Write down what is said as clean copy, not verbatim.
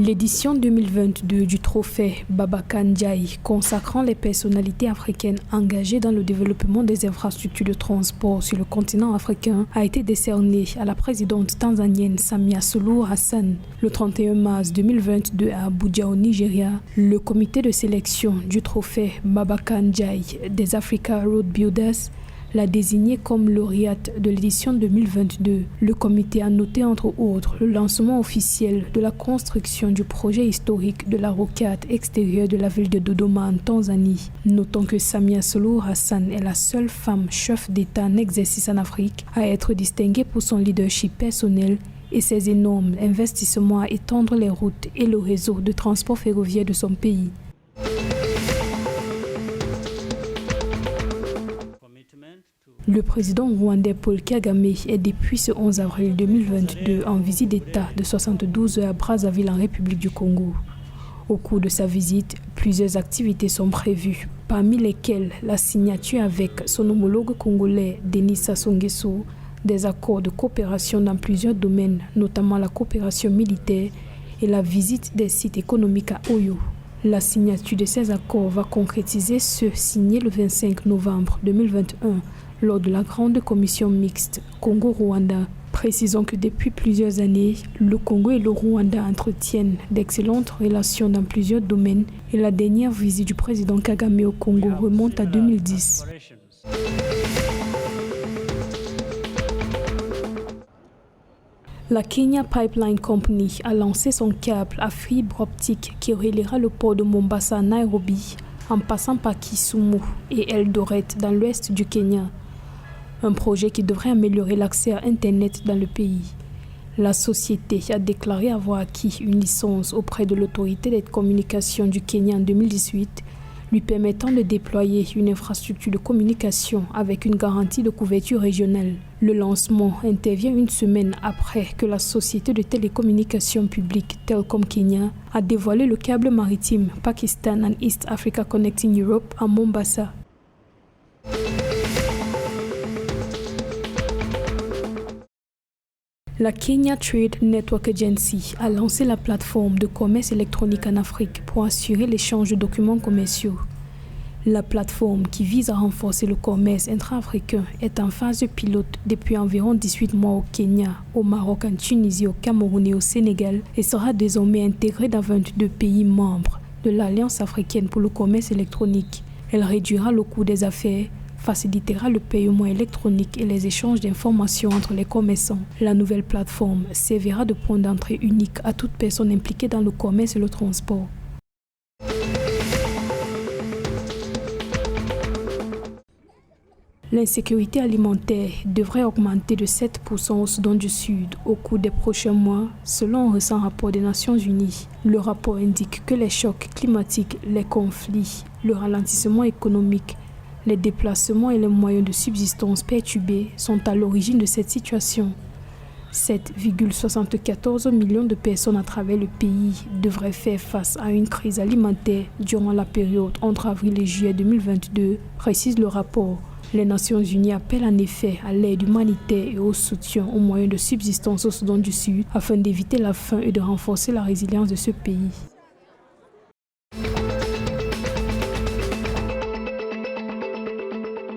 L'édition 2022 du trophée Babacar Ndiaye, consacrant les personnalités africaines engagées dans le développement des infrastructures de transport sur le continent africain, a été décernée à la présidente tanzanienne Samia Suluhu Hassan le 31 mars 2022 à Abuja au Nigeria. Le comité de sélection du trophée Babacar Ndiaye des Africa Road Builders l'a désignée comme lauréate de l'édition 2022. Le comité a noté entre autres le lancement officiel de la construction du projet historique de la rocade extérieure de la ville de Dodoma en Tanzanie. Notons que Samia Suluhu Hassan est la seule femme chef d'État en exercice en Afrique à être distinguée pour son leadership personnel et ses énormes investissements à étendre les routes et le réseau de transport ferroviaire de son pays. Le président rwandais Paul Kagame est depuis ce 11 avril 2022 en visite d'État de 72 heures à Brazzaville en République du Congo. Au cours de sa visite, plusieurs activités sont prévues, parmi lesquelles la signature avec son homologue congolais Denis Sassou Nguesso des accords de coopération dans plusieurs domaines, notamment la coopération militaire et la visite des sites économiques à Oyo. La signature de ces accords va concrétiser ceux signés le 25 novembre 2021 lors de la grande commission mixte Congo-Rwanda. Précisons que depuis plusieurs années, le Congo et le Rwanda entretiennent d'excellentes relations dans plusieurs domaines et la dernière visite du président Kagame au Congo remonte à 2010. La Kenya Pipeline Company a lancé son câble à fibre optique qui reliera le port de Mombasa à Nairobi en passant par Kisumu et Eldoret dans l'ouest du Kenya. Un projet qui devrait améliorer l'accès à Internet dans le pays. La société a déclaré avoir acquis une licence auprès de l'autorité des communications du Kenya en 2018, lui permettant de déployer une infrastructure de communication avec une garantie de couverture régionale. Le lancement intervient une semaine après que la société de télécommunications publique Telkom Kenya a dévoilé le câble maritime Pakistan and East Africa Connecting Europe à Mombasa. La Kenya Trade Network Agency a lancé la plateforme de commerce électronique en Afrique pour assurer l'échange de documents commerciaux. La plateforme qui vise à renforcer le commerce intra-africain est en phase pilote depuis environ 18 mois au Kenya, au Maroc, en Tunisie, au Cameroun et au Sénégal et sera désormais intégrée dans 22 pays membres de l'Alliance africaine pour le commerce électronique. Elle réduira le coût des affaires, facilitera le paiement électronique et les échanges d'informations entre les commerçants. La nouvelle plateforme servira de point d'entrée unique à toute personne impliquée dans le commerce et le transport. L'insécurité alimentaire devrait augmenter de 7% au Soudan du Sud au cours des prochains mois, selon un récent rapport des Nations Unies. Le rapport indique que les chocs climatiques, les conflits, le ralentissement économique, les déplacements et les moyens de subsistance perturbés sont à l'origine de cette situation. 7,74 millions de personnes à travers le pays devraient faire face à une crise alimentaire durant la période entre avril et juillet 2022, précise le rapport. Les Nations Unies appellent en effet à l'aide humanitaire et au soutien aux moyens de subsistance au Soudan du Sud afin d'éviter la faim et de renforcer la résilience de ce pays.